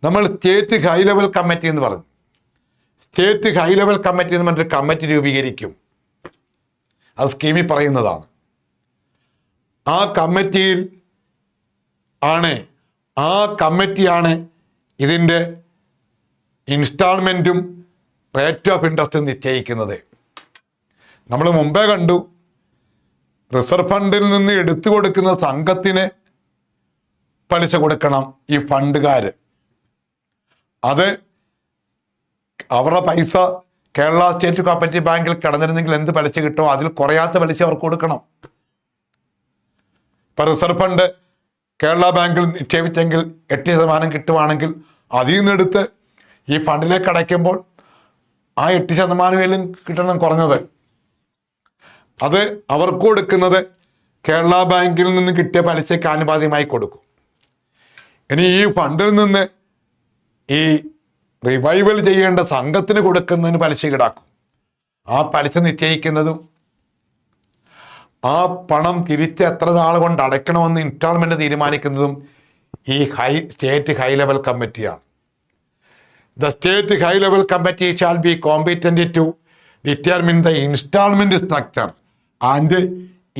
നമ്മൾ state high level committee എന്ന് പറഞ്ഞു. സ്റ്റേറ്റ് ഹൈ ലെവൽ കമ്മിറ്റി എന്ന് പറഞ്ഞൊരു കമ്മിറ്റി രൂപീകരിക്കും. അത് സ്കീമിൽ പറയുന്നതാണ്. ആ കമ്മിറ്റിയാണ് ഇതിൻ്റെ ഇൻസ്റ്റാൾമെൻറ്റും റേറ്റ് ഓഫ് ഇൻട്രസ്റ്റ് നിശ്ചയിക്കുന്നത്. നമ്മൾ മുമ്പേ കണ്ടു, റിസർവ് ഫണ്ടിൽ നിന്ന് എടുത്തു കൊടുക്കുന്ന സംഘത്തിന് പലിശ കൊടുക്കണം ഈ ഫണ്ടുകാർ. അത് അവരുടെ പൈസ കേരള സ്റ്റേറ്റ് കോപ്പറേറ്റീവ് ബാങ്കിൽ കിടന്നിരുന്നെങ്കിൽ എന്ത് പലിശ കിട്ടുമോ അതിൽ കുറയാത്ത പലിശ അവർക്ക് കൊടുക്കണം. ഇപ്പൊ റിസർവ് ഫണ്ട് കേരള ബാങ്കിൽ നിക്ഷേപിച്ചെങ്കിൽ 8% കിട്ടുവാണെങ്കിൽ അതിൽ നിന്നെടുത്ത് ഈ ഫണ്ടിലേക്ക് അടയ്ക്കുമ്പോൾ ആ 8% കിട്ടണം കുറഞ്ഞത്. അത് അവർക്ക് കൊടുക്കുന്നത് കേരള ബാങ്കിൽ നിന്ന് കിട്ടിയ പലിശയ്ക്ക് ആനുപാതികമായി കൊടുക്കും. ഇനി ഈ ഫണ്ടിൽ നിന്ന് ഈ റിവൈവൽ ചെയ്യേണ്ട സംഘത്തിന് കൊടുക്കുന്നതിന് പലിശ ഈടാക്കും. ആ പലിശ നിശ്ചയിക്കുന്നതും ആ പണം തിരിച്ച് എത്ര നാൾ കൊണ്ട് അടയ്ക്കണമെന്ന് ഇൻസ്റ്റാൾമെന്റ് തീരുമാനിക്കുന്നതും ഈ സ്റ്റേറ്റ് ഹൈ ലെവൽ കമ്മിറ്റിയാണ്. The state high level committee shall be competent to determine the instalment structure and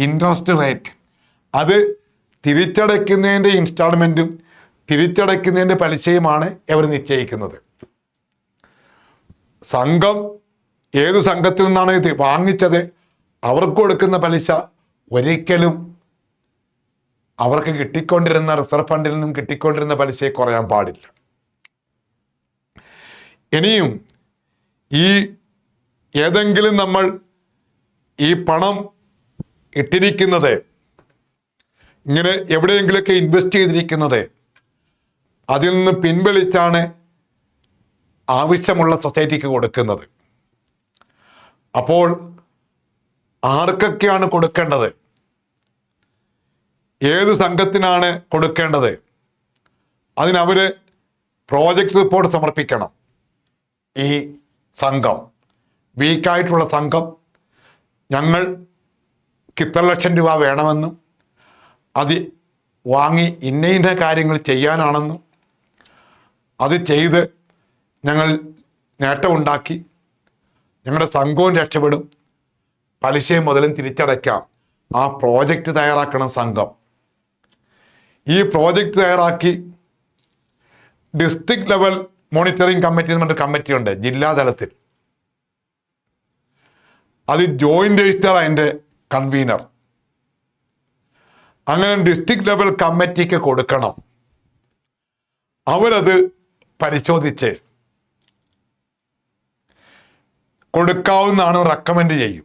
interest rate. അത് തിരിച്ചടയ്ക്കുന്നതിൻ്റെ ഇൻസ്റ്റാൾമെന്റും തിരിച്ചടയ്ക്കുന്നതിൻ്റെ പലിശയുമാണ് ഇവർ നിശ്ചയിക്കുന്നത്. സംഘം ഏതു സംഘത്തിൽ നിന്നാണ് ഇത് വാങ്ങിച്ചത് അവർക്ക് കൊടുക്കുന്ന പലിശ ഒരിക്കലും അവർക്ക് കിട്ടിക്കൊണ്ടിരുന്ന റിസർവ് ഫണ്ടിൽ നിന്നും കിട്ടിക്കൊണ്ടിരുന്ന പലിശയെ കുറയാൻ പാടില്ല. ഇനിയും ഈ ഏതെങ്കിലും നമ്മൾ ഈ പണം ഇട്ടിരിക്കുന്നത് ഇങ്ങനെ എവിടെയെങ്കിലുമൊക്കെ ഇൻവെസ്റ്റ് ചെയ്തിരിക്കുന്നത് അതിൽ നിന്ന് പിൻവലിച്ചാണ് ആവശ്യമുള്ള സൊസൈറ്റിക്ക് കൊടുക്കുന്നത്. അപ്പോൾ ആർക്കൊക്കെയാണ് കൊടുക്കേണ്ടത്, ഏത് സംഘത്തിനാണ് കൊടുക്കേണ്ടത്? അതിനവർ പ്രോജക്റ്റ് റിപ്പോർട്ട് സമർപ്പിക്കണം. ഈ സംഘം വീക്കായിട്ടുള്ള സംഘം ഞങ്ങൾക്ക് ഇത്ര ലക്ഷം രൂപ വേണമെന്നും അത് വാങ്ങി ഇന്ന കാര്യങ്ങൾ ചെയ്യാനാണെന്നും അത് ചെയ്ത് ഞങ്ങൾ നേട്ടമുണ്ടാക്കി ഞങ്ങളുടെ സംഘവും രക്ഷപ്പെടും, പലിശയും മുതലും തിരിച്ചടയ്ക്കാം. ആ പ്രോജക്റ്റ് തയ്യാറാക്കണം സംഘം. ഈ പ്രോജക്റ്റ് തയ്യാറാക്കി ഡിസ്ട്രിക്ട് ലെവൽ മോണിറ്ററിംഗ് കമ്മിറ്റി എന്ന് പറഞ്ഞൊരു കമ്മിറ്റിയുണ്ട് ജില്ലാതലത്തിൽ. അത് ജോയിന്റ് രജിസ്ട്രാർ അതിൻ്റെ കൺവീനർ. അങ്ങനെ ഡിസ്ട്രിക്ട് ലെവൽ കമ്മിറ്റിക്ക് കൊടുക്കണം. അവരത് പരിശോധിച്ച് കൊടുക്കാവുന്നതാണ് റെക്കമെൻഡ് ചെയ്യും.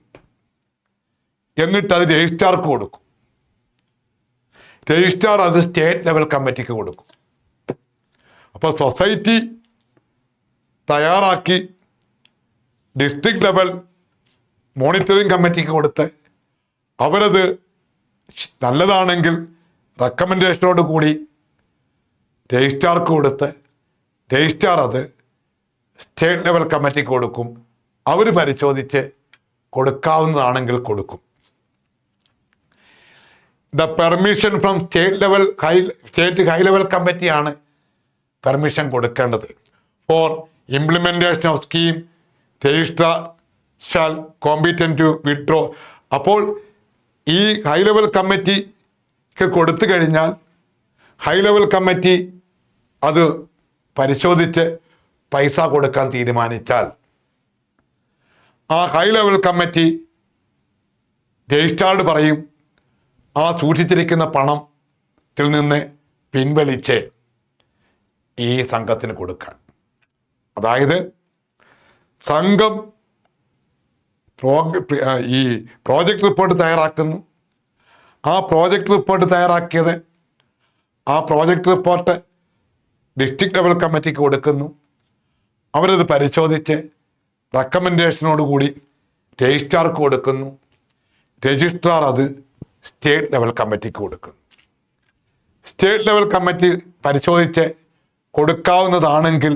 എന്നിട്ട് അത് രജിസ്ട്രാർക്ക് കൊടുക്കും. രജിസ്ട്രാർ അത് സ്റ്റേറ്റ് ലെവൽ കമ്മിറ്റിക്ക് കൊടുക്കും. അപ്പോൾ സൊസൈറ്റി തയ്യാറാക്കി ഡിസ്ട്രിക്ട് ലെവൽ മോണിറ്ററിംഗ് കമ്മിറ്റിക്ക് കൊടുത്ത് അവരത് നല്ലതാണെങ്കിൽ റെക്കമെൻഡേഷനോട് കൂടി രജിസ്ട്രാർക്ക് കൊടുത്ത് രജിസ്ട്രാർ അത് സ്റ്റേറ്റ് ലെവൽ കമ്മിറ്റിക്ക് കൊടുക്കും. അവർ പരിശോധിച്ച് കൊടുക്കാവുന്നതാണെങ്കിൽ കൊടുക്കും. The permission from state high level കമ്മിറ്റിയാണ് പെർമിഷൻ കൊടുക്കേണ്ടത്. For implementation of scheme registrar shall competent to withdraw. അപ്പോൾ ഈ ഹൈ ലെവൽ കമ്മിറ്റിക്ക് കൊടുത്തു കഴിഞ്ഞാൽ ഹൈ ലെവൽ കമ്മിറ്റി അത് പരിശോധിച്ച് പൈസ കൊടുക്കാൻ തീരുമാനിച്ചാൽ ആ ഹൈ ലെവൽ കമ്മിറ്റി രജിസ്ട്രാർഡ് പറയും ആ സൂക്ഷിച്ചിരിക്കുന്ന പണത്തിൽ നിന്ന് പിൻവലിച്ച് ഈ സംഘത്തിന് കൊടുക്കാൻ. അതായത് സംഘം ഈ പ്രോജക്റ്റ് റിപ്പോർട്ട് തയ്യാറാക്കുന്നു. ആ പ്രോജക്റ്റ് റിപ്പോർട്ട് തയ്യാറാക്കിയത് ആ പ്രോജക്റ്റ് റിപ്പോർട്ട് ഡിസ്ട്രിക്ട് ലെവൽ കമ്മിറ്റിക്ക് കൊടുക്കുന്നു. അവരത് പരിശോധിച്ച് റെക്കമെൻഡേഷനോടുകൂടി രജിസ്ട്രാർക്ക് കൊടുക്കുന്നു. രജിസ്ട്രാർ അത് സ്റ്റേറ്റ് ലെവൽ കമ്മിറ്റിക്ക് കൊടുക്കുന്നു. സ്റ്റേറ്റ് ലെവൽ കമ്മിറ്റി പരിശോധിച്ച് കൊടുക്കാവുന്നതാണെങ്കിൽ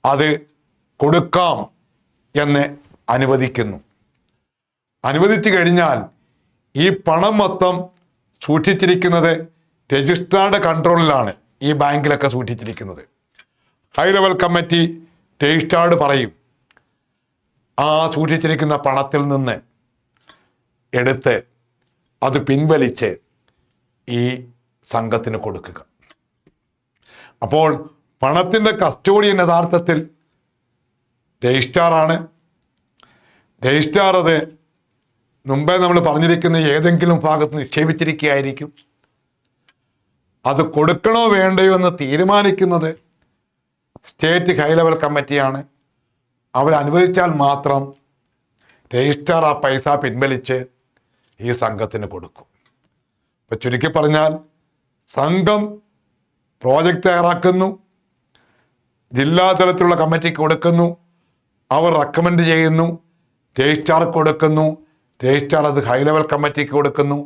അത് കൊടുക്കാം എന്ന് അനുവദിക്കുന്നു. അനുവദിച്ചു കഴിഞ്ഞാൽ ഈ പണം മൊത്തം സൂക്ഷിച്ചിരിക്കുന്നത് രജിസ്ട്രാർഡ് കൺട്രോളിലാണ് ഈ ബാങ്കിലൊക്കെ സൂക്ഷിച്ചിരിക്കുന്നത്. ഹൈ ലെവൽ കമ്മിറ്റി രജിസ്ട്രാർഡ് പറയും ആ സൂക്ഷിച്ചിരിക്കുന്ന പണത്തിൽ നിന്ന് എടുത്ത് അത് പിൻവലിച്ച് ഈ സംഘത്തിന് കൊടുക്കുക. അപ്പോൾ പണത്തിൻ്റെ കസ്റ്റോഡിയൻ യഥാർത്ഥത്തിൽ രജിസ്ട്രാറാണ്. രജിസ്ട്രാർ അത് മുമ്പേ നമ്മൾ പറഞ്ഞിരിക്കുന്ന ഏതെങ്കിലും ഭാഗത്ത് നിക്ഷേപിച്ചിരിക്കുകയായിരിക്കും. അത് കൊടുക്കണോ വേണ്ടയോ എന്ന് തീരുമാനിക്കുന്നത് സ്റ്റേറ്റ് ഹൈ ലെവൽ കമ്മിറ്റിയാണ്. അവരനുവദിച്ചാൽ മാത്രം രജിസ്ട്രാർ ആ പൈസ പിൻവലിച്ച് ഈ സംഘത്തിന് കൊടുക്കും. ഇപ്പം ചുരുക്കി പറഞ്ഞാൽ സംഘം പ്രോജക്റ്റ് തയ്യാറാക്കുന്നു, ജില്ലാ തലത്തിലുള്ള കമ്മിറ്റിക്ക് കൊടുക്കുന്നു, അവർ റെക്കമെൻഡ് ചെയ്യുന്നു, രജിസ്ട്രാർക്ക് കൊടുക്കുന്നു, രജിസ്ട്രാർ അത് ഹൈ ലെവൽ കമ്മിറ്റിക്ക് കൊടുക്കുന്നു,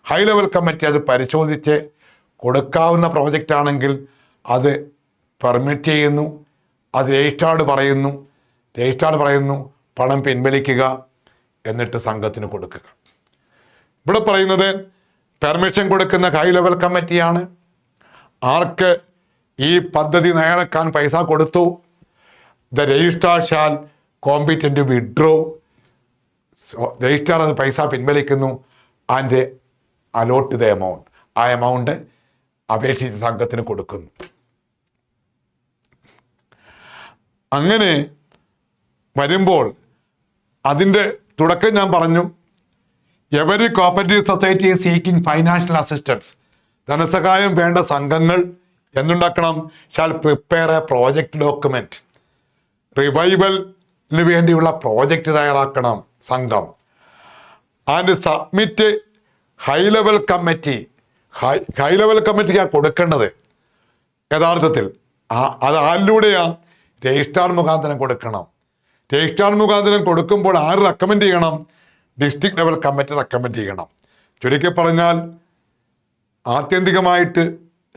ഹൈ ലെവൽ കമ്മിറ്റി അത് പരിശോധിച്ച് കൊടുക്കാവുന്ന പ്രോജക്റ്റ് ആണെങ്കിൽ അത് പെർമിറ്റ് ചെയ്യുന്നു, അത് രജിസ്ട്രാർഡ് പറയുന്നു പണം പിൻവലിക്കുക, എന്നിട്ട് സംഘത്തിന് കൊടുക്കുക. ഇവിടെ പറയുന്നത് പെർമിഷൻ കൊടുക്കുന്ന ഹൈ ലെവൽ കമ്മിറ്റിയാണ്. ആർക്ക് ഈ പദ്ധതി നേടാൻ പൈസ കൊടുത്തു, the registrar shall competent withdraw, registrar അത് പൈസ പിൻവലിക്കുന്നു ആൻഡ് അലോട്ട് ദ എമൗണ്ട്, ആ എമൗണ്ട് അപേക്ഷിച്ച് സംഘത്തിന് കൊടുക്കുന്നു. അങ്ങനെ വരുമ്പോൾ അതിൻ്റെ തുടക്കം ഞാൻ പറഞ്ഞു, every cooperative society seeking financial assistance, ധനസഹായം വേണ്ട സംഘങ്ങൾ എന്തുണ്ടാക്കണം, shall prepare a project document, റിവൈവലിന് വേണ്ടിയുള്ള പ്രോജക്റ്റ് തയ്യാറാക്കണം സംഘം, and submit high level committee. High level കമ്മിറ്റിക്കാണ് കൊടുക്കേണ്ടത് യഥാർത്ഥത്തിൽ. അത് ആരിലൂടെയാ, രജിസ്ട്രാർ മുഖാന്തരം കൊടുക്കണം. രജിസ്ട്രാർ മുഖാന്തരം കൊടുക്കുമ്പോൾ ആര് റെക്കമെൻഡ് ചെയ്യണം, ഡിസ്ട്രിക്ട് ലെവൽ കമ്മിറ്റി റെക്കമെൻഡ് ചെയ്യണം. ചുരുക്കി പറഞ്ഞാൽ ആത്യന്തികമായിട്ട്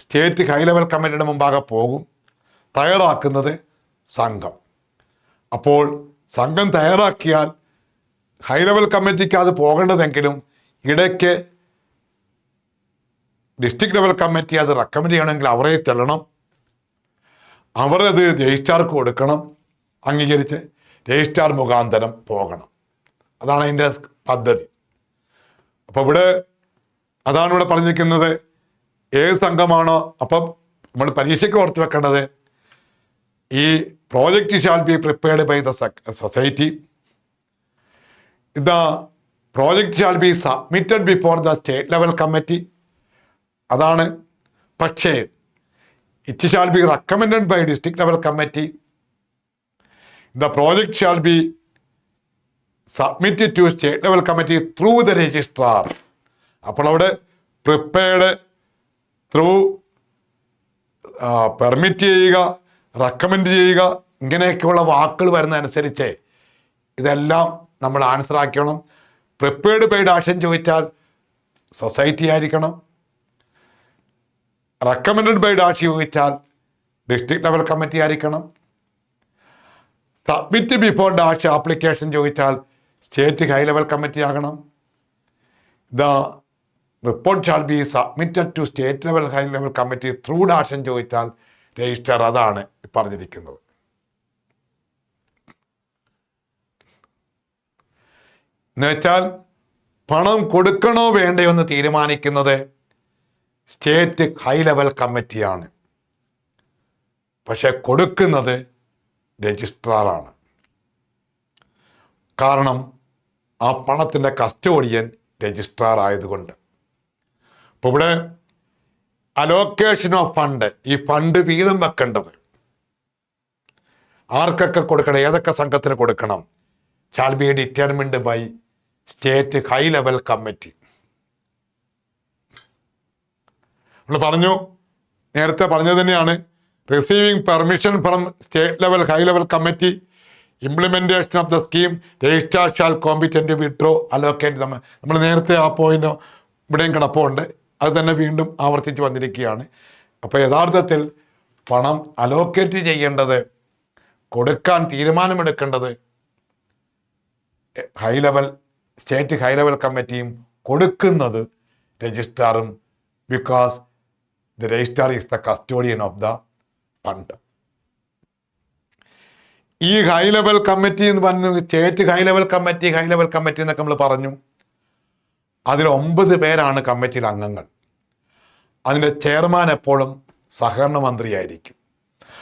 സ്റ്റേറ്റ് ഹൈ ലെവൽ കമ്മിറ്റിയുടെ മുമ്പാകെ പോകും, തയ്യാറാക്കുന്നത് സംഘം. അപ്പോൾ സംഘം തയ്യാറാക്കിയാൽ ഹൈ ലെവൽ കമ്മിറ്റിക്ക് അത് പോകേണ്ടതെങ്കിലും ഇടയ്ക്ക് ഡിസ്ട്രിക്ട് ലെവൽ കമ്മിറ്റി അത് റെക്കമെൻഡ് ചെയ്യണമെങ്കിൽ അവരെ ചെല്ലണം, അവരത് രജിസ്ട്രാർക്ക് കൊടുക്കണം, അംഗീകരിച്ച് രജിസ്ട്രാർ മുഖാന്തരം പോകണം. അതാണ് അതിൻ്റെ പദ്ധതി. അപ്പോൾ അതാണ് ഇവിടെ പറഞ്ഞിരിക്കുന്നത്. ഏത് സംഘമാണോ, അപ്പം നമ്മൾ പരീക്ഷയ്ക്ക് ഓർത്ത് വെക്കേണ്ടത്, ഈ project shall be prepared by the society, the project shall be submitted before the state level committee, അതാണ്. പക്ഷേ it shall be recommended by district level committee, the project shall be submitted to state level committee through the registrar. അപ്പോൾ അവിടെ prepared, through, permit ചെയ്യുക, recommend ചെയ്യുക, ഇങ്ങനെയൊക്കെയുള്ള വാക്കുകൾ വരുന്നതനുസരിച്ച് ഇതെല്ലാം നമ്മൾ ആൻസർ ആക്കണം. പ്രിപ്പയർഡ് ബൈ ആക്ഷൻ ചോദിച്ചാൽ സൊസൈറ്റി ആയിരിക്കണം, റെക്കമെൻഡഡ് ബൈ ഡാഷ് ചോദിച്ചാൽ ഡിസ്ട്രിക്ട് ലെവൽ കമ്മിറ്റി ആയിരിക്കണം, സബ്മിറ്റ് ബിഫോർ ഡാഷ് ആപ്ലിക്കേഷൻ ചോദിച്ചാൽ സ്റ്റേറ്റ് ഹൈ ലെവൽ കമ്മിറ്റി ആകണം, the report shall be submitted to state level high level committee through ഡാഷൻ ചോദിച്ചാൽ register. അതാണ് പറഞ്ഞിരിക്കുന്നത്. എന്നുവെച്ചാൽ പണം കൊടുക്കണോ വേണ്ടയോ എന്ന് തീരുമാനിക്കുന്നത് സ്റ്റേറ്റ് ഹൈ ലെവൽ കമ്മിറ്റിയാണ്, പക്ഷെ കൊടുക്കുന്നത് രജിസ്ട്രാറാണ്. കാരണം ആ പണത്തിൻ്റെ കസ്റ്റോഡിയൻ രജിസ്ട്രാർ ആയതുകൊണ്ട്. അപ്പോൾ ഇവിടെ അലോക്കേഷൻ ഓഫ് ഫണ്ട്, ഈ ഫണ്ട് വീതം വെക്കേണ്ടത് ആർക്കൊക്കെ കൊടുക്കണം, ഏതൊക്കെ സംഘത്തിന് കൊടുക്കണം, shall be determined by state high level committee. നമ്മൾ പറഞ്ഞു, നേരത്തെ പറഞ്ഞത് തന്നെയാണ്, receiving permission from state level high level committee, implementation of the scheme, registrar shall competent withdraw allocate. നമ്മൾ നേരത്തെ ആ പോയിന്റ് ഇവിടെയും കിടപ്പുണ്ട്, അത് തന്നെ വീണ്ടും ആവർത്തിച്ച് വന്നിരിക്കുകയാണ്. അപ്പോൾ യഥാർത്ഥത്തിൽ പണം അലോക്കേറ്റ് ചെയ്യേണ്ടത്, കൊടുക്കാൻ തീരുമാനമെടുക്കേണ്ടത് high level state high level കമ്മിറ്റിയും, കൊടുക്കുന്നത് രജിസ്ട്രാറും, because the registrar is the custodian of the fund. ഈ ഹൈ ലെവൽ കമ്മിറ്റി എന്ന് പറഞ്ഞു, സ്റ്റേറ്റ് ഹൈ ലെവൽ കമ്മിറ്റി എന്നൊക്കെ നമ്മൾ പറഞ്ഞു. അതിൽ 9 പേരാണ് കമ്മിറ്റിയിൽ അംഗങ്ങൾ. അതിൻ്റെ ചെയർമാൻ എപ്പോഴും സഹകരണ മന്ത്രിയായിരിക്കും.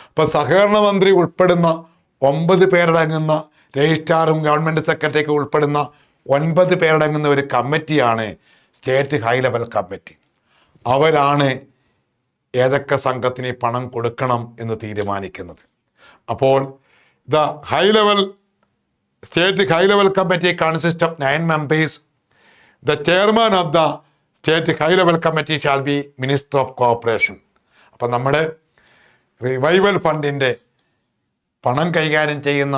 അപ്പോൾ സഹകരണ മന്ത്രി ഉൾപ്പെടുന്ന 9 പേരടങ്ങുന്ന രജിസ്ട്രാറും ഗവൺമെൻറ് സെക്രട്ടറിയൊക്കെ ഉൾപ്പെടുന്ന 9 പേരടങ്ങുന്ന ഒരു കമ്മിറ്റിയാണ് സ്റ്റേറ്റ് ഹൈ ലെവൽ കമ്മിറ്റി. അവരാണ് ഏതൊക്കെ സംഘത്തിന് പണം കൊടുക്കണം എന്ന് തീരുമാനിക്കുന്നത്. അപ്പോൾ the high level state high level committee consist of 9 members. The chairman of the state high level committee shall B minister of corporation. അപ്പം നമ്മുടെ റിവൈവൽ ഫണ്ടിൻ്റെ പണം കൈകാര്യം ചെയ്യുന്ന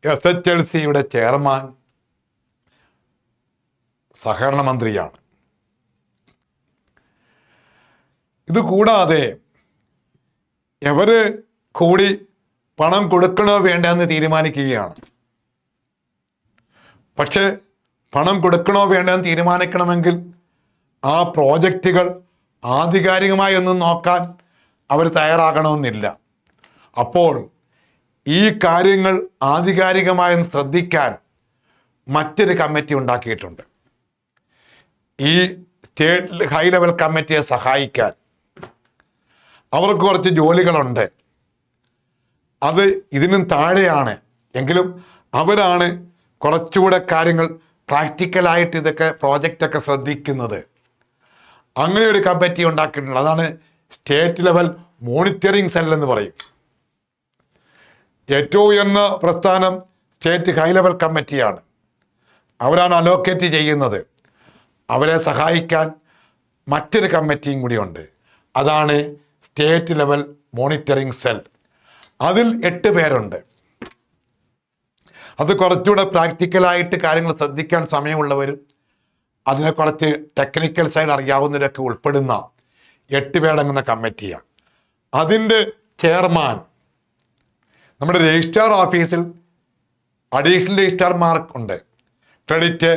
SHLCയുടെ ചെയർമാൻ സഹകരണ മന്ത്രിയാണ്. ഇത് കൂടാതെ എവര് കൂടി പണം കൊടുക്കണോ വേണ്ടെന്ന് തീരുമാനിക്കുകയാണ്. പക്ഷെ പണം കൊടുക്കണോ വേണ്ടെന്ന് തീരുമാനിക്കണമെങ്കിൽ ആ പ്രോജക്റ്റുകൾ ആധികാരികമായി ഒന്നും നോക്കാൻ അവർ തയ്യാറാകണമെന്നില്ല. അപ്പോൾ ഈ കാര്യങ്ങൾ ആധികാരികമായി ശ്രദ്ധിക്കാൻ മറ്റൊരു കമ്മിറ്റി ഉണ്ടാക്കിയിട്ടുണ്ട്. ഈ സ്റ്റേറ്റ് ഹൈ ലെവൽ കമ്മിറ്റിയെ സഹായിക്കാൻ അവർക്ക് കുറച്ച് ജോലികളുണ്ട്. അത് ഇതിനും താഴെയാണ് എങ്കിലും അവരാണ് കുറച്ചുകൂടെ കാര്യങ്ങൾ പ്രാക്ടിക്കലായിട്ട് ഇതൊക്കെ പ്രോജക്റ്റൊക്കെ ശ്രദ്ധിക്കുന്നത്. അങ്ങനെ ഒരു കമ്മിറ്റി ഉണ്ടാക്കിയിട്ടുണ്ട്. അതാണ് സ്റ്റേറ്റ് ലെവൽ മോണിറ്ററിംഗ് സെൽ എന്ന് പറയും. ഏറ്റവും ഉയർന്ന പ്രസ്ഥാനം സ്റ്റേറ്റ് ഹൈ ലെവൽ കമ്മിറ്റിയാണ്. അവരാണ് അലോക്കേറ്റ് ചെയ്യുന്നത്. അവരെ സഹായിക്കാൻ മറ്റൊരു കമ്മിറ്റിയും കൂടിയുണ്ട്. അതാണ് സ്റ്റേറ്റ് ലെവൽ മോണിറ്ററിംഗ് സെൽ. അതിൽ 8 പേരുണ്ട്. അത് കുറച്ചുകൂടെ പ്രാക്ടിക്കലായിട്ട് കാര്യങ്ങൾ ശ്രദ്ധിക്കാൻ സമയമുള്ളവരും അതിനെ കുറച്ച് ടെക്നിക്കൽ സൈഡ് അറിയാവുന്നവരൊക്കെ ഉൾപ്പെടുന്ന 8 പേരടങ്ങുന്ന കമ്മിറ്റിയാണ്. അതിൻ്റെ ചെയർമാൻ നമ്മുടെ രജിസ്ട്രാർ ഓഫീസിൽ അഡീഷണൽ രജിസ്ട്രാർമാർക്കുണ്ട്. Credit,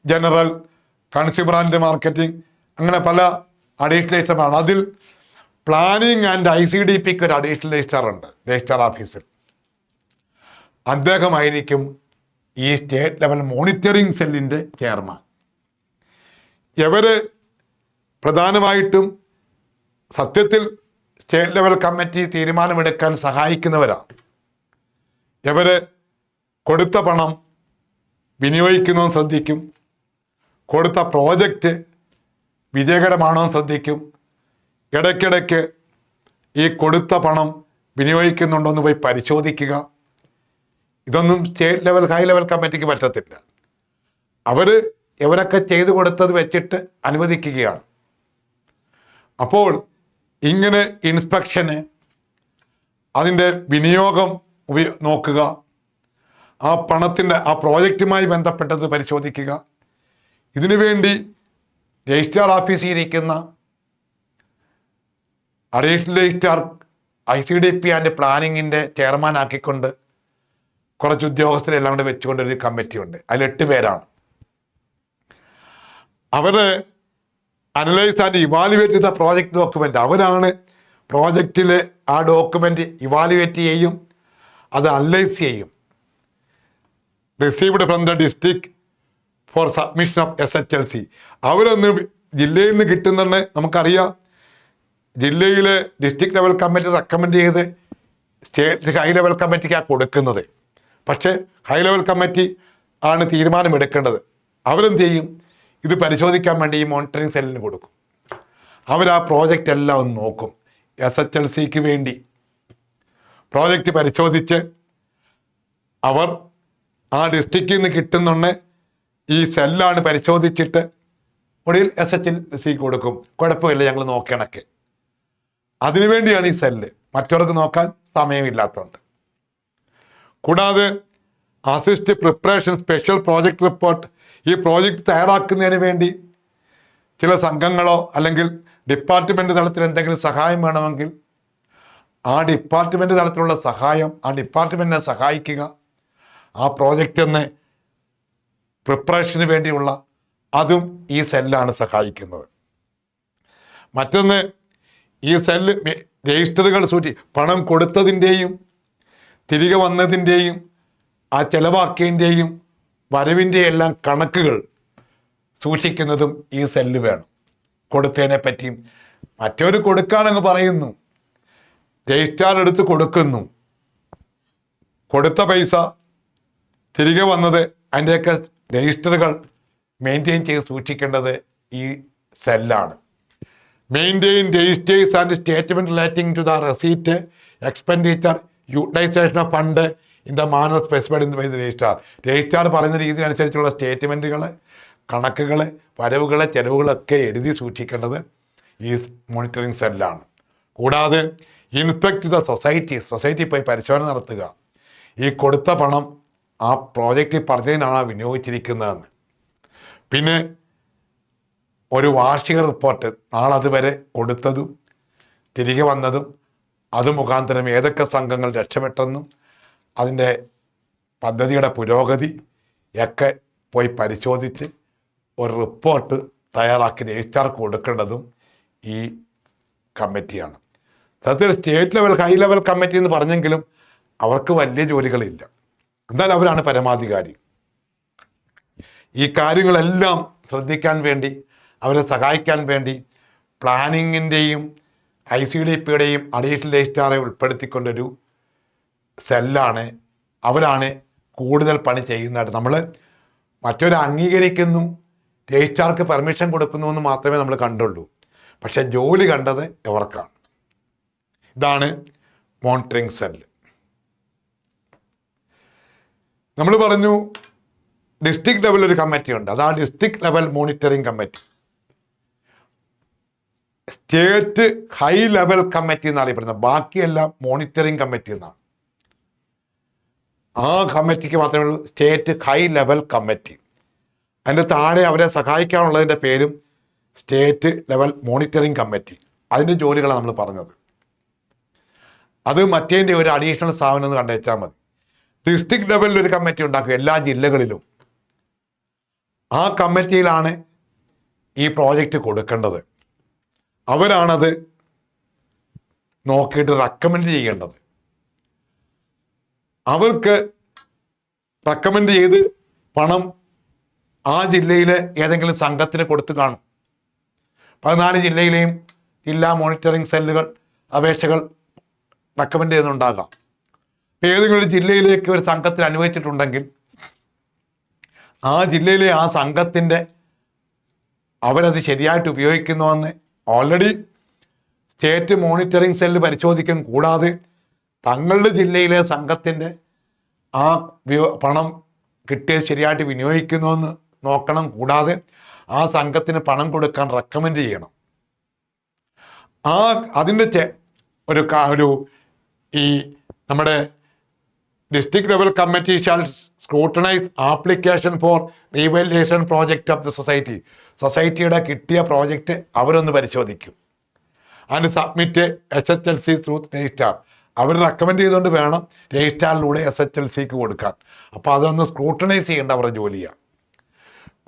general, consumer and marketing, അങ്ങനെ പല അഡീഷണൽ രജിസ്ട്രാർമാരാണ്. അതിൽ പ്ലാനിങ് ആൻഡ് ICDPക്ക് ഒരു അഡീഷണൽ രജിസ്ട്രാർ ഉണ്ട് രജിസ്ട്രാർ ഓഫീസിൽ. അദ്ദേഹമായിരിക്കും ഈ സ്റ്റേറ്റ് ലെവൽ മോണിറ്ററിംഗ് സെല്ലിൻ്റെ ചെയർമാൻ. ഇവര് പ്രധാനമായിട്ടും സത്യത്തിൽ സ്റ്റേറ്റ് ലെവൽ കമ്മിറ്റി തീരുമാനമെടുക്കാൻ സഹായിക്കുന്നവരാണ്. ഇവര് കൊടുത്ത പണം വിനിയോഗിക്കുന്നതും ശ്രദ്ധിക്കും, കൊടുത്ത പ്രോജക്റ്റ് വിജയകരമാണോ എന്ന് ശ്രദ്ധിക്കും, ഇടയ്ക്കിടയ്ക്ക് ഈ കൊടുത്ത പണം വിനിയോഗിക്കുന്നുണ്ടോ എന്ന് പോയി പരിശോധിക്കുക. ഇതൊന്നും സ്റ്റേറ്റ് ലെവൽ ഹൈ ലെവൽ കമ്മിറ്റിക്ക് പറ്റത്തില്ല. ഇവരൊക്കെ ചെയ്തു കൊടുത്തത് വെച്ചിട്ട് അനുവദിക്കുകയാണ്. അപ്പോൾ ഇങ്ങനെ ഇൻസ്പെക്ഷന്, അതിൻ്റെ വിനിയോഗം നോക്കുക, ആ പണത്തിൻ്റെ ആ പ്രോജക്റ്റുമായി ബന്ധപ്പെട്ടത് പരിശോധിക്കുക. ഇതിനുവേണ്ടി രജിസ്ട്രാർ ഓഫീസിൽ ഇരിക്കുന്ന അഡീഷണൽ രജിസ്ട്രാർ ICDP ആൻഡ് പ്ലാനിങ്ങിൻ്റെ ചെയർമാൻ ആക്കിക്കൊണ്ട് കുറച്ച് ഉദ്യോഗസ്ഥരെല്ലാം കൂടെ വെച്ചുകൊണ്ടൊരു കമ്മിറ്റി ഉണ്ട്. അതിൽ 8 പേരാണ്. അവർ അനലൈസ് ആൻഡ് ഇവാലുവേറ്റ് ചെയ്ത പ്രോജക്റ്റ് ഡോക്യുമെൻ്റ്. അവരാണ് പ്രോജക്റ്റിലെ ആ ഡോക്യുമെൻ്റ് ഇവാലുവേറ്റ് ചെയ്യും, അത് അനലൈസ് ചെയ്യും. Received from the district for submission of SHLC. അവരൊന്ന് ജില്ലയിൽ നിന്ന് കിട്ടുന്നുണ്ട്. നമുക്കറിയാം, ജില്ലയിലെ ഡിസ്ട്രിക്ട് ലെവൽ കമ്മിറ്റി റെക്കമെൻഡ് ചെയ്ത് സ്റ്റേറ്റ് ഹൈ ലെവൽ കമ്മിറ്റിക്കാണ് കൊടുക്കുന്നത്. പക്ഷേ ഹൈ ലെവൽ കമ്മിറ്റി ആണ് തീരുമാനമെടുക്കേണ്ടത്. അവരെന്ത് ചെയ്യും? ഇത് പരിശോധിക്കാൻ വേണ്ടി ഈ മോണിറ്ററിംഗ് സെല്ലിന് കൊടുക്കും. അവർ ആ പ്രോജക്റ്റ് എല്ലാം ഒന്ന് നോക്കും. SHLCക്ക് വേണ്ടി പ്രോജക്റ്റ് പരിശോധിച്ച് അവർ ആ ഡിസ്ട്രിക്റ്റിൽ നിന്ന് കിട്ടുന്നുണ്ട്, ഈ സെല്ലാണ് പരിശോധിച്ചിട്ട് ഒടുവിൽ SHLC കൊടുക്കും. കുഴപ്പമില്ല, ഞങ്ങൾ നോക്കണക്കെ. അതിനുവേണ്ടിയാണ് ഈ സെല്ല്, മറ്റവർക്ക് നോക്കാൻ സമയമില്ലാത്തതുകൊണ്ട്. കൂടാതെ assist preparation special project report. ഈ പ്രോജക്റ്റ് തയ്യാറാക്കുന്നതിന് വേണ്ടി ചില സംഘങ്ങളോ അല്ലെങ്കിൽ ഡിപ്പാർട്ട്മെൻറ്റ് തലത്തിൽ എന്തെങ്കിലും സഹായം വേണമെങ്കിൽ ആ ഡിപ്പാർട്ട്മെൻറ്റ് തലത്തിലുള്ള സഹായം ആ ഡിപ്പാർട്ട്മെൻറ്റിനെ സഹായിക്കുക. ആ പ്രോജക്റ്റിന് പ്രിപ്പറേഷന് വേണ്ടിയുള്ള അതും ഈ സെല്ലാണ് സഹായിക്കുന്നത്. മറ്റൊന്ന്, ഈ സെല്ല് രജിസ്റ്ററുകൾ പണം കൊടുത്തതിൻ്റെയും തിരികെ വന്നതിൻ്റെയും ആ ചെലവാക്കിയതിൻ്റെയും വരവിൻ്റെ എല്ലാം കണക്കുകൾ സൂക്ഷിക്കുന്നതും ഈ സെല്ല് വേണം. കൊടുത്തതിനെ പറ്റിയും മറ്റൊരു കൊടുക്കാനങ്ങ് പറയുന്നു, രജിസ്ട്രാർ എടുത്ത് കൊടുക്കുന്നു, കൊടുത്ത പൈസ തിരികെ വന്നത് അതിൻ്റെയൊക്കെ രജിസ്റ്ററുകൾ മെയിൻറ്റെയിൻ ചെയ്ത് സൂക്ഷിക്കേണ്ടത് ഈ സെല്ലാണ്. Maintain registers and statement relating to the receipt expenditure utilisation of fund in the manner specified in by the registrar. Registrar പറയുന്ന രീതി അനുസരിച്ചുള്ള സ്റ്റേറ്റ്മെൻറ്റുകൾ, കണക്കുകൾ, വരവുകൾ, ചെലവുകളൊക്കെ എഴുതി സൂക്ഷിക്കേണ്ടത് ഈ മോണിറ്ററിംഗ് സെല്ലാണ്. കൂടാതെ ഇൻസ്പെക്ട് ദ സൊസൈറ്റി പോയി പരിശോധന നടത്തുക, ഈ കൊടുത്ത പണം ആ പ്രോജക്റ്റിൽ പറഞ്ഞതിനാണ് വിനിയോഗിച്ചിരിക്കുന്നതെന്ന്. പിന്നെ ഒരു വാർഷിക റിപ്പോർട്ട്, നാളതുവരെ കൊടുത്തതും തിരികെ വന്നതും അത് മുഖാന്തരം ഏതൊക്കെ സംഘങ്ങൾ രക്ഷപ്പെട്ടെന്നും അതിൻ്റെ പദ്ധതിയുടെ പുരോഗതി ഒക്കെ പോയി പരിശോധിച്ച് ഒരു റിപ്പോർട്ട് തയ്യാറാക്കി രജിസ്ട്രാർക്ക് കൊടുക്കേണ്ടതും ഈ കമ്മിറ്റിയാണ്. സത്യത്തിൽ state level, high level committee എന്ന് പറഞ്ഞെങ്കിലും അവർക്ക് വലിയ ജോലികളില്ല. എന്നാൽ അവരാണ് പരമാധികാരി. ഈ കാര്യങ്ങളെല്ലാം ശ്രദ്ധിക്കാൻ വേണ്ടി, അവരെ സഹായിക്കാൻ വേണ്ടി പ്ലാനിങ്ങിൻ്റെയും ICDPയുടെയും അഡീഷണൽ രജിസ്ട്രാറെ ഉൾപ്പെടുത്തിക്കൊണ്ടൊരു സെല്ലാണ്. അവരാണ് കൂടുതൽ പണി ചെയ്യുന്നതായിട്ട്. നമ്മൾ മറ്റൊരു അംഗീകരിക്കുന്നു, രജിസ്ട്രാർക്ക് പെർമിഷൻ കൊടുക്കുന്നു എന്ന് മാത്രമേ നമ്മൾ കണ്ടുള്ളൂ. പക്ഷേ ജോലി കണ്ടത് എവർക്കാണ്. ഇതാണ് മോണിറ്ററിംഗ് സെല്ല്. നമ്മൾ പറഞ്ഞു ഡിസ്ട്രിക്ട് ലെവൽ ഒരു കമ്മിറ്റി ഉണ്ട്, അതാണ് district level monitoring committee. State high level committee എന്നറിയപ്പെടുന്നത്, ബാക്കിയെല്ലാം മോണിറ്ററിംഗ് കമ്മിറ്റി എന്നാണ്. ആ കമ്മിറ്റിക്ക് മാത്രമേ ഉള്ളൂ സ്റ്റേറ്റ് ഹൈ ലെവൽ കമ്മിറ്റി. അതിൻ്റെ താഴെ അവരെ സഹായിക്കാനുള്ളതിൻ്റെ പേരും സ്റ്റേറ്റ് ലെവൽ മോണിറ്ററിംഗ് കമ്മിറ്റി. അതിൻ്റെ ജോലികളാണ് നമ്മൾ പറഞ്ഞത്. അത് മറ്റേതിൻ്റെ ഒരു അഡീഷണൽ സ്ഥാപനം എന്ന് കണ്ടുവച്ചാൽ മതി. ഡിസ്ട്രിക്ട് ലെവലിൽ ഒരു കമ്മിറ്റി ഉണ്ടാക്കും എല്ലാ ജില്ലകളിലും. ആ കമ്മിറ്റിയിലാണ് ഈ പ്രോജക്റ്റ് കൊടുക്കേണ്ടത്. അവരാണത് നോക്കിയിട്ട് റെക്കമെൻഡ് ചെയ്യേണ്ടത്. അവർക്ക് റെക്കമെൻഡ് ചെയ്ത് പണം ആ ജില്ലയിലെ ഏതെങ്കിലും സംഘത്തിന് കൊടുത്തു കാണും. 14 ജില്ലയിലെയും ജില്ലാ മോണിറ്ററിംഗ് സെല്ലുകൾ അപേക്ഷകൾ റെക്കമെൻഡ് ചെയ്യുന്നുണ്ടാകാം. ഏതെങ്കിലും ഒരു ജില്ലയിലേക്ക് ഒരു സംഘത്തിന് അനുവദിച്ചിട്ടുണ്ടെങ്കിൽ ആ ജില്ലയിലെ ആ സംഘത്തിൻ്റെ അവരത് ശരിയായിട്ട് ഉപയോഗിക്കുന്നുവെന്ന് ഓൾറെഡി സ്റ്റേറ്റ് മോണിറ്ററിംഗ് സെല്ല് പരിശോധിക്കും. കൂടാതെ തങ്ങളുടെ ജില്ലയിലെ സംഘത്തിൻ്റെ ആ പണം കിട്ടിയത് ശരിയായിട്ട് വിനിയോഗിക്കുന്നുവെന്ന് നോക്കണം. കൂടാതെ ആ സംഘത്തിന് പണം കൊടുക്കാൻ റെക്കമെൻഡ് ചെയ്യണം. അതിൻ്റെ ഒരു ഈ നമ്മുടെ district level committee shall scrutinise application for revaluation project of the സൊസൈറ്റിയുടെ കിട്ടിയ പ്രോജക്റ്റ് അവരൊന്ന് പരിശോധിക്കും. And submit SHLC through registrar. അവർ റെക്കമെൻഡ് ചെയ്തുകൊണ്ട് വേണം രജിസ്ട്രാറിലൂടെ SHLCക്ക് കൊടുക്കാൻ. അപ്പോൾ അതൊന്ന് സ്ക്രൂട്ടനൈസ് ചെയ്യേണ്ട അവരുടെ ജോലിയാണ്.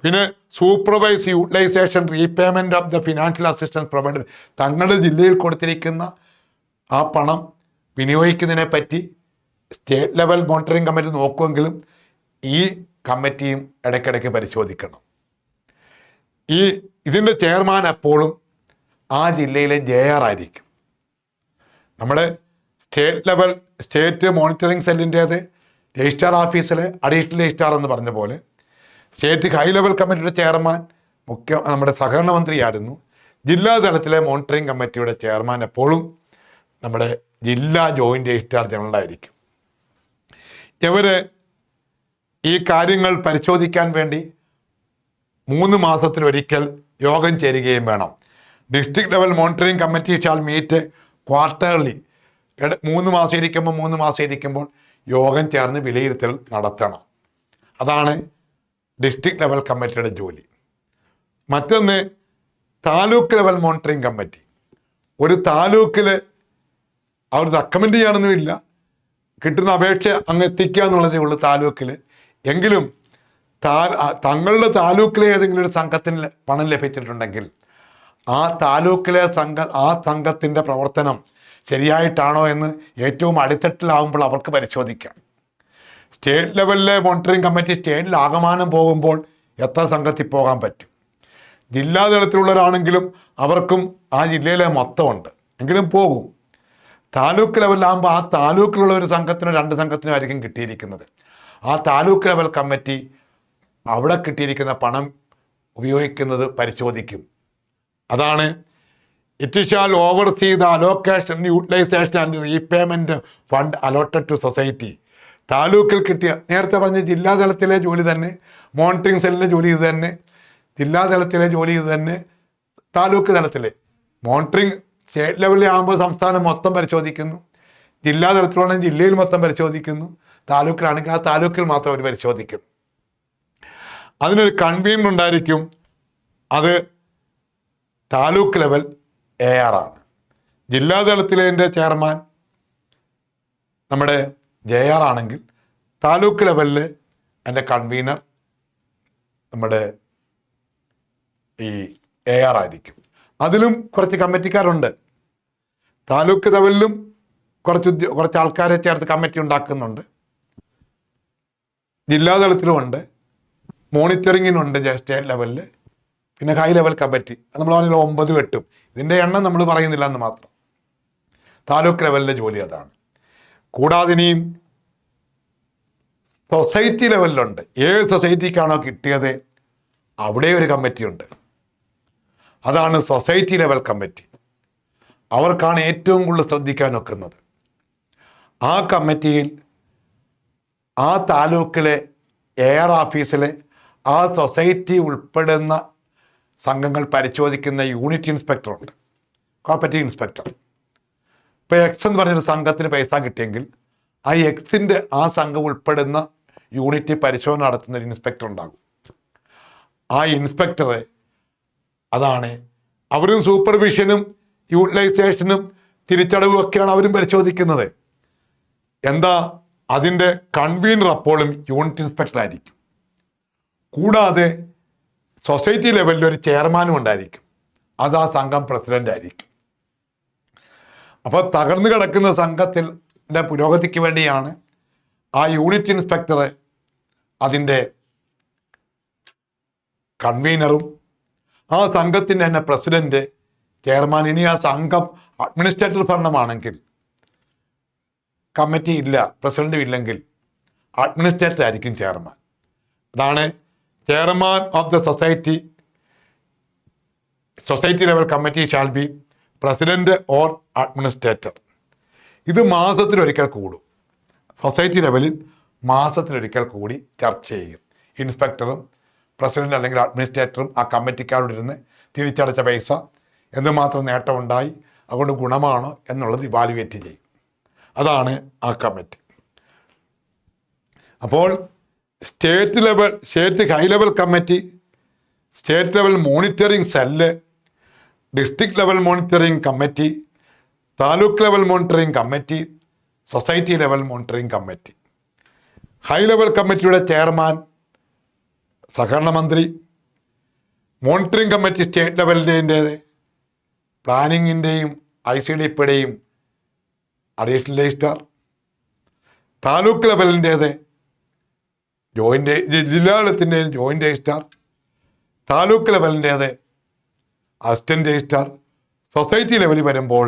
പിന്നെ supervise utilisation repayment of the financial assistance provided. തങ്ങളുടെ ജില്ലയിൽ കൊടുത്തിരിക്കുന്ന ആ പണം വിനിയോഗിക്കുന്നതിനെ പറ്റി സ്റ്റേറ്റ് ലെവൽ മോണിറ്ററിംഗ് കമ്മിറ്റി നോക്കുമെങ്കിലും ഈ കമ്മിറ്റിയും ഇടയ്ക്കിടയ്ക്ക് പരിശോധിക്കണം. ഇതിൻ്റെ ചെയർമാൻ എപ്പോഴും ആ ജില്ലയിലെ JR ആയിരിക്കും. നമ്മുടെ സ്റ്റേറ്റ് മോണിറ്ററിംഗ് സെല്ലിൻ്റേത് രജിസ്ട്രാർ ഓഫീസിലെ അഡീഷണൽ രജിസ്ട്രാർ എന്ന് പറഞ്ഞ പോലെ സ്റ്റേറ്റ് ഹൈ ലെവൽ കമ്മിറ്റിയുടെ ചെയർമാൻ നമ്മുടെ സഹകരണ മന്ത്രിയായിരുന്നു. ജില്ലാ തലത്തിലെ മോണിറ്ററിംഗ് കമ്മിറ്റിയുടെ ചെയർമാൻ എപ്പോഴും നമ്മുടെ ജില്ലാ ജോയിൻറ്റ് രജിസ്ട്രാർ ജനറൽ ആയിരിക്കും. ഇവർ ഈ കാര്യങ്ങൾ പരിശോധിക്കാൻ വേണ്ടി 3 മാസത്തിലൊരിക്കൽ യോഗം ചേരുകയും വേണം. District level monitoring committee shall meet quarterly. 3 മാസം ഇരിക്കുമ്പോൾ യോഗം ചേർന്ന് വിലയിരുത്തൽ നടത്തണം. അതാണ് ഡിസ്ട്രിക്ട് ലെവൽ കമ്മിറ്റിയുടെ ജോലി. മറ്റൊന്ന് താലൂക്ക് ലെവൽ മോണിറ്ററിംഗ് കമ്മിറ്റി. ഒരു താലൂക്കിൽ അവർ റെക്കമെൻഡ് ചെയ്യാനൊന്നുമില്ല, കിട്ടുന്ന അപേക്ഷ അങ്ങ് എത്തിക്കുക എന്നുള്ളതേ ഉള്ളൂ താലൂക്കിൽ. എങ്കിലും തങ്ങളുടെ താലൂക്കിലെ ഏതെങ്കിലും ഒരു സംഘത്തിന് പണം ലഭിച്ചിട്ടുണ്ടെങ്കിൽ ആ താലൂക്കിലെ സംഘത്തിൻ്റെ പ്രവർത്തനം ശരിയായിട്ടാണോ എന്ന് ഏറ്റവും അടിത്തട്ടിലാവുമ്പോൾ അവർക്ക് പരിശോധിക്കാം. സ്റ്റേറ്റ് ലെവലിലെ മോണിറ്ററിംഗ് കമ്മിറ്റി സ്റ്റേറ്റിൽ ആകമാനം പോകുമ്പോൾ എത്ര സംഘത്തിൽ പോകാൻ പറ്റും? ജില്ലാ തലത്തിലുള്ളവരാണെങ്കിലും അവർക്കും ആ ജില്ലയിലെ മൊത്തമുണ്ട്, എങ്കിലും പോകും. താലൂക്ക് ലെവലിലാകുമ്പോൾ ആ താലൂക്കിലുള്ള ഒരു സംഘത്തിനോ 2 സംഘത്തിനോ ആയിരിക്കും കിട്ടിയിരിക്കുന്നത്. ആ താലൂക്ക് ലെവൽ കമ്മിറ്റി അവിടെ കിട്ടിയിരിക്കുന്ന പണം ഉപയോഗിക്കുന്നത് പരിശോധിക്കും. അതാണ് it shall oversee the allocation, utilisation and repayment fund allotted to society. താലൂക്കിൽ കിട്ടിയ, നേരത്തെ പറഞ്ഞ ജില്ലാ തലത്തിലെ ജോലി തന്നെ, മോണിറ്ററിംഗ് സെല്ലിലെ ജോലി ഇത് തന്നെ, ജില്ലാ തലത്തിലെ ജോലി ഇത് തന്നെ, താലൂക്ക് തലത്തിലെ മോണിറ്ററിംഗ് സ്റ്റേറ്റ് ലെവലിൽ ആകുമ്പോൾ സംസ്ഥാനം മൊത്തം പരിശോധിക്കുന്നു, ജില്ലാ തലത്തിലാണെങ്കിൽ ജില്ലയിൽ മൊത്തം പരിശോധിക്കുന്നു, താലൂക്കിലാണെങ്കിൽ ആ താലൂക്കിൽ മാത്രം അവർ പരിശോധിക്കുന്നു. അതിനൊരു കൺവീനർ ഉണ്ടായിരിക്കും, അത് താലൂക്ക് ലെവൽ AR ആണ്. ജില്ലാ തലത്തിലെ ചെയർമാൻ നമ്മുടെ JR ആണെങ്കിൽ താലൂക്ക് ലെവലിൽ അതിൻ്റെ കൺവീനർ നമ്മുടെ ഈ AR ആയിരിക്കും. കുറച്ച് കമ്മിറ്റിക്കാരുണ്ട്. താലൂക്ക് ലെവലിലും കുറച്ച് ആൾക്കാരെ ചേർത്ത് കമ്മിറ്റി ഉണ്ടാക്കുന്നുണ്ട്. ജില്ലാ തലത്തിലുമുണ്ട്, മോണിറ്ററിങ്ങിനുണ്ട് സ്റ്റേറ്റ് ലെവലിൽ, പിന്നെ ഹൈ ലെവൽ കമ്മിറ്റി. അത് നമ്മൾ പറഞ്ഞാൽ 9 8. ഇതിൻ്റെ എണ്ണം നമ്മൾ പറയുന്നില്ല എന്ന് മാത്രം. താലൂക്ക് ലെവലിലെ ജോലി അതാണ്. കൂടാതെ ഇനിയും സൊസൈറ്റി ലെവലിലുണ്ട്. ഏത് സൊസൈറ്റിക്കാണോ കിട്ടിയത് അവിടെ ഒരു കമ്മിറ്റി ഉണ്ട്. അതാണ് സൊസൈറ്റി ലെവൽ കമ്മിറ്റി. അവർക്കാണ് ഏറ്റവും കൂടുതൽ ശ്രദ്ധിക്കാൻ ഒക്കുന്നത്. ആ കമ്മിറ്റിയിൽ ആ താലൂക്കിലെ AR ഓഫീസിലെ ആ സൊസൈറ്റി ഉൾപ്പെടുന്ന സംഘങ്ങൾ പരിശോധിക്കുന്ന യൂണിറ്റ് ഇൻസ്പെക്ടറുണ്ട്, കോപ്പറേറ്റീവ് ഇൻസ്പെക്ടർ. ഇപ്പോൾ എക്സ് എന്ന് പറഞ്ഞൊരു സംഘത്തിന് പൈസ കിട്ടിയെങ്കിൽ ആ എക്സിൻ്റെ ആ സംഘം ഉൾപ്പെടുന്ന യൂണിറ്റ് പരിശോധന നടത്തുന്ന ഒരു ഇൻസ്പെക്ടർ ഉണ്ടാകും. ആ ഇൻസ്പെക്ടർ അതാണ് അവരും സൂപ്പർവിഷനും യൂട്ടിലൈസേഷനും തിരിച്ചടവും ഒക്കെയാണ് അവരും പരിശോധിക്കുന്നത്. എന്താ അതിൻ്റെ കൺവീനർ അപ്പോഴും യൂണിറ്റ് ഇൻസ്പെക്ടർ ആയിരിക്കും. കൂടാതെ സൊസൈറ്റി ലെവലിൽ ഒരു ചെയർമാനും ഉണ്ടായിരിക്കും, അത് ആ സംഘം പ്രസിഡന്റ് ആയിരിക്കും. അപ്പോൾ തകർന്നു കിടക്കുന്ന സംഘത്തിൻ്റെ പുരോഗതിക്ക് വേണ്ടിയാണ് ആ യൂണിറ്റ് ഇൻസ്പെക്ടർ അതിൻ്റെ കൺവീനറും ആ സംഘത്തിൻ്റെ തന്നെ പ്രസിഡന്റ്, ചെയർമാൻ. ഇനി ആ സംഘം അഡ്മിനിസ്ട്രേറ്റർ ഭരണമാണെങ്കിൽ, കമ്മിറ്റി ഇല്ല, പ്രസിഡന്റും ഇല്ലെങ്കിൽ അഡ്മിനിസ്ട്രേറ്റർ ആയിരിക്കും ചെയർമാൻ. അതാണ് chairman of the society level committee shall B president or administrator. ഇത് മാസത്തിലൊരിക്കൽ കൂടും. സൊസൈറ്റി ലെവലിൽ മാസത്തിലൊരിക്കൽ കൂടി ചർച്ച ചെയ്യും. ഇൻസ്പെക്ടറും പ്രസിഡന്റ് അല്ലെങ്കിൽ അഡ്മിനിസ്ട്രേറ്ററും ആ കമ്മിറ്റിക്കാരോടിരുന്ന് തിരിച്ചടച്ച പൈസ എന്തുമാത്രം നേട്ടമുണ്ടായി, അതുകൊണ്ട് ഗുണമാണോ എന്നുള്ളത് ഇവാലുവേറ്റ് ചെയ്യും. അതാണ് ആ കമ്മിറ്റി. അപ്പോൾ state high level committee, state level monitoring cell, district level monitoring committee, taluk level monitoring committee, society level monitoring committee. High level കമ്മിറ്റിയുടെ ചെയർമാൻ സഹകരണ മന്ത്രി, മോണിറ്ററിംഗ് കമ്മിറ്റി സ്റ്റേറ്റ് ലെവലിൻ്റേത്, പ്ലാനിങ്ങിൻ്റെയും ICDPയുടെയും അഡീഷണൽ രജിസ്ട്രാർ, താലൂക്ക് ലെവലിൻ്റേത് ജില്ലാ തലത്തിൻ്റെയും ജോയിൻ്റ് രജിസ്ട്രാർ, താലൂക്ക് ലെവലിൻ്റേത് അസിസ്റ്റൻ്റ് രജിസ്ട്രാർ. സൊസൈറ്റി ലെവലിൽ വരുമ്പോൾ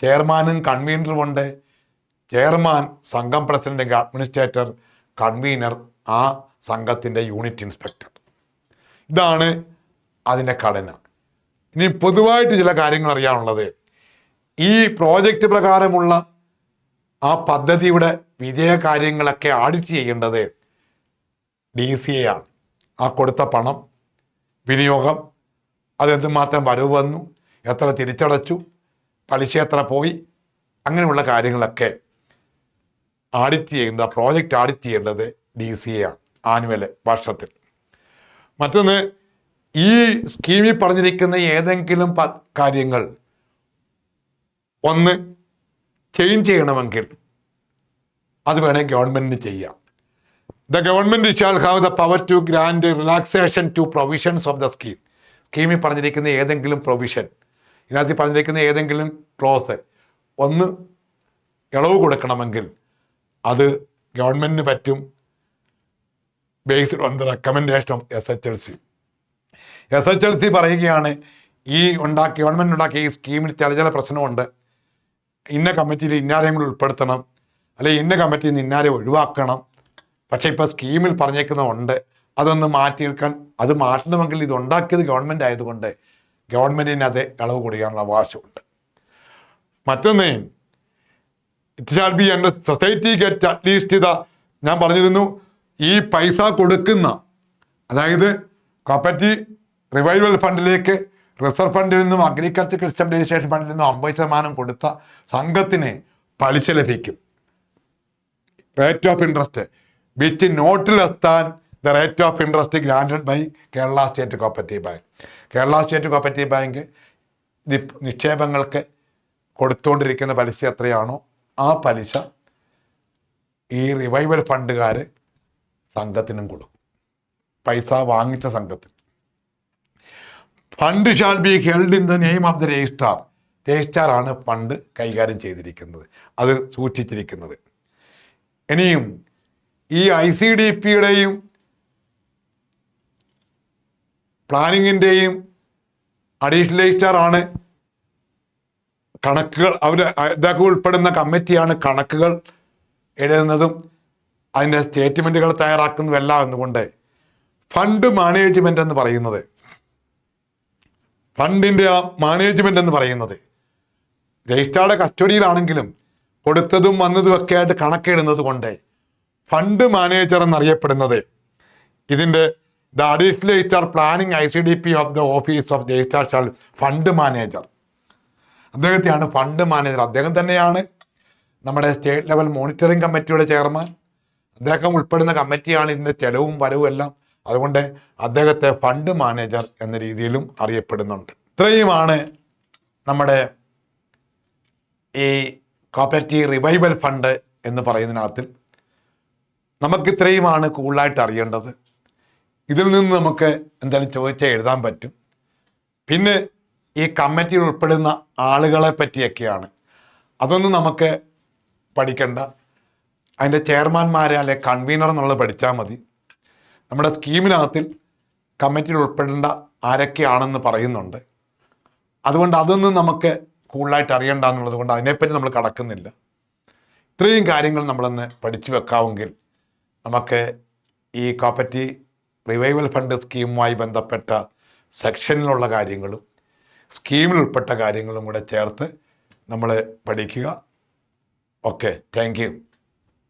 ചെയർമാനും കൺവീനറുമുണ്ട്. ചെയർമാൻ സംഘം പ്രസിഡന്റ് അഡ്മിനിസ്ട്രേറ്റർ, കൺവീനർ ആ സംഘത്തിൻ്റെ യൂണിറ്റ് ഇൻസ്പെക്ടർ. ഇതാണ് അതിൻ്റെ ഘടന. ഇനി പൊതുവായിട്ട് ചില കാര്യങ്ങൾ അറിയാനുള്ളത്, ഈ പ്രോജക്റ്റ് പ്രകാരമുള്ള ആ പദ്ധതിയുടെ വിജയകാര്യങ്ങളൊക്കെ ഓഡിറ്റ് ചെയ്യേണ്ടത് DCA ആണ്. ആ കൊടുത്ത പണം, വിനിയോഗം, അതെന്തുമാത്രം വരവ് വന്നു, എത്ര തിരിച്ചടച്ചു, പലിശ എത്ര പോയി, അങ്ങനെയുള്ള കാര്യങ്ങളൊക്കെ ഓഡിറ്റ് ചെയ്യേണ്ടത്, പ്രോജക്റ്റ് ഓഡിറ്റ് ചെയ്യേണ്ടത് DCA ആണ് ആനുവൽ വർഷത്തിൽ. മറ്റൊന്ന്, ഈ സ്കീമിൽ പറഞ്ഞിരിക്കുന്ന ഏതെങ്കിലും കാര്യങ്ങൾ ഒന്ന് ചേഞ്ച് ചെയ്യണമെങ്കിൽ അത് വേണേൽ ഗവൺമെൻറ്റിന് ചെയ്യാം. The government shall have the power to grant relaxation to provisions of the scheme. സ്കീമിൽ പറഞ്ഞിരിക്കുന്ന ഏതെങ്കിലും പ്രൊവിഷൻ, ഇതിനകത്ത് പറഞ്ഞിരിക്കുന്ന ഏതെങ്കിലും ക്ലോസ് ഒന്ന് ഇളവ് കൊടുക്കണമെങ്കിൽ അത് ഗവൺമെൻറ്റിന് പറ്റും, based on the recommendation of SHLC. SHLC പറയുകയാണ് ഈ ഗവൺമെൻറ് ഉണ്ടാക്കിയ ഈ സ്കീമിൽ ചില പ്രശ്നമുണ്ട്, ഇന്ന കമ്മിറ്റിയിൽ ഇന്നാരെയും കൂടി ഉൾപ്പെടുത്തണം, അല്ലെങ്കിൽ ഇന്ന കമ്മിറ്റിയിൽ നിന്ന് ഇന്നാരെ ഒഴിവാക്കണം, പക്ഷേ ഇപ്പോൾ സ്കീമിൽ പറഞ്ഞേക്കുന്നതുണ്ട്, അതൊന്ന് മാറ്റിയെടുക്കാൻ, അത് മാറ്റണമെങ്കിൽ ഇത് ഉണ്ടാക്കിയത് ഗവൺമെൻറ് ആയതുകൊണ്ട് ഗവൺമെൻറ്റിന് അത് ഇളവ് കൊടുക്കാനുള്ള അവകാശമുണ്ട്. മറ്റൊന്ന്, it shall B under society get at least ഞാൻ പറഞ്ഞിരുന്നു, ഈ പൈസ കൊടുക്കുന്ന, അതായത് കോപ്പറേറ്റീവ് റിവൈവൽ ഫണ്ടിലേക്ക് റിസർവ് ഫണ്ടിൽ നിന്നും അഗ്രികൾച്ചർ സ്റ്റെബിലൈസേഷൻ ഫണ്ടിൽ നിന്നും 50% കൊടുത്ത സംഘത്തിന് പലിശ ലഭിക്കും. Rate of interest which not less than the rate of interest granted by Kerala state cooperative bank. Kerala state cooperative bank നിക്ഷേപങ്ങൾക്ക് കൊടുത്തുകൊണ്ടിരിക്കുന്ന പലിശ എത്രയാണോ ആ പലിശ ഈ റിവൈവൽ ഫണ്ടുകാർ സംഘത്തിനും കൊടുക്കും, പൈസ വാങ്ങിച്ച സംഘത്തിന്. Fund shall be held in the name of the registrar. Registrar ആണ് ഫണ്ട് കൈകാര്യം ചെയ്തിരിക്കുന്നത്, അത് സൂക്ഷിച്ചിരിക്കുന്നത്. ഇനിയും ഈ ICDPയുടെയും പ്ലാനിങ്ങിൻ്റെയും അഡീഷണൽ രജിസ്ട്രാർ ആണ് കണക്കുകൾ, ഇതൊക്കെ ഉൾപ്പെടുന്ന കമ്മിറ്റിയാണ് കണക്കുകൾ എഴുതുന്നതും അതിൻ്റെ സ്റ്റേറ്റ്മെൻറ്റുകൾ തയ്യാറാക്കുന്നതും എല്ലാം എന്നുകൊണ്ട് ഫണ്ട് മാനേജ്മെൻ്റ് എന്ന് പറയുന്നത്, ഫണ്ടിൻ്റെ ആ മാനേജ്മെൻ്റ് എന്ന് പറയുന്നത് രജിസ്ട്രാറുടെ കസ്റ്റഡിയിലാണെങ്കിലും കൊടുത്തതും വന്നതും ഒക്കെ ആയിട്ട് കണക്കെടുന്നത് കൊണ്ട് ഫണ്ട് മാനേജർ എന്നറിയപ്പെടുന്നത് ഇതിൻ്റെ the additional registrar planning ICDP of the office of registrar shall fund manager. അദ്ദേഹത്തെയാണ് ഫണ്ട് മാനേജർ. അദ്ദേഹം തന്നെയാണ് നമ്മുടെ സ്റ്റേറ്റ് ലെവൽ മോണിറ്ററിംഗ് കമ്മിറ്റിയുടെ ചെയർമാൻ. അദ്ദേഹം ഉൾപ്പെടുന്ന കമ്മിറ്റിയാണ് ഇതിൻ്റെ ചെലവും വരവും എല്ലാം. അതുകൊണ്ട് അദ്ദേഹത്തെ ഫണ്ട് മാനേജർ എന്ന രീതിയിലും അറിയപ്പെടുന്നുണ്ട്. ഇത്രയുമാണ് നമ്മുടെ ഈ കോപ്പറേറ്റീവ് റിവൈവൽ ഫണ്ട് എന്ന് പറയുന്നതിനകത്തിൽ നമുക്കിത്രയുമാണ് കൂടുതലായിട്ട് അറിയേണ്ടത്. ഇതിൽ നിന്ന് നമുക്ക് എന്തായാലും ചോദിച്ചാൽ എഴുതാൻ പറ്റും. പിന്നെ ഈ കമ്മിറ്റിയിൽ ഉൾപ്പെടുന്ന ആളുകളെ പറ്റിയൊക്കെയാണ്, അതൊന്നും നമുക്ക് പഠിക്കണ്ട. അതിൻ്റെ ചെയർമാൻമാരെ അല്ലെ കൺവീനർ എന്നുള്ളത് പഠിച്ചാൽ മതി. നമ്മുടെ സ്കീമിനകത്തിൽ കമ്മിറ്റിയിൽ ഉൾപ്പെടേണ്ട ആരൊക്കെയാണെന്ന് പറയുന്നുണ്ട്. അതുകൊണ്ട് അതൊന്നും നമുക്ക് കൂടുതലായിട്ട് അറിയണ്ട എന്നുള്ളത് കൊണ്ട് അതിനെപ്പറ്റി നമ്മൾ കടക്കുന്നില്ല. ഇത്രയും കാര്യങ്ങൾ നമ്മളൊന്ന് പഠിച്ചു വെക്കാമെങ്കിൽ നമുക്ക് ഈ കോപ്പറേറ്റീവ് റിവൈവൽ ഫണ്ട് സ്കീമുമായി ബന്ധപ്പെട്ട സെക്ഷനിലുള്ള കാര്യങ്ങളും സ്കീമിൽ ഉൾപ്പെട്ട കാര്യങ്ങളും കൂടെ ചേർത്ത് നമ്മൾ പഠിക്കുക. Okay, thank you.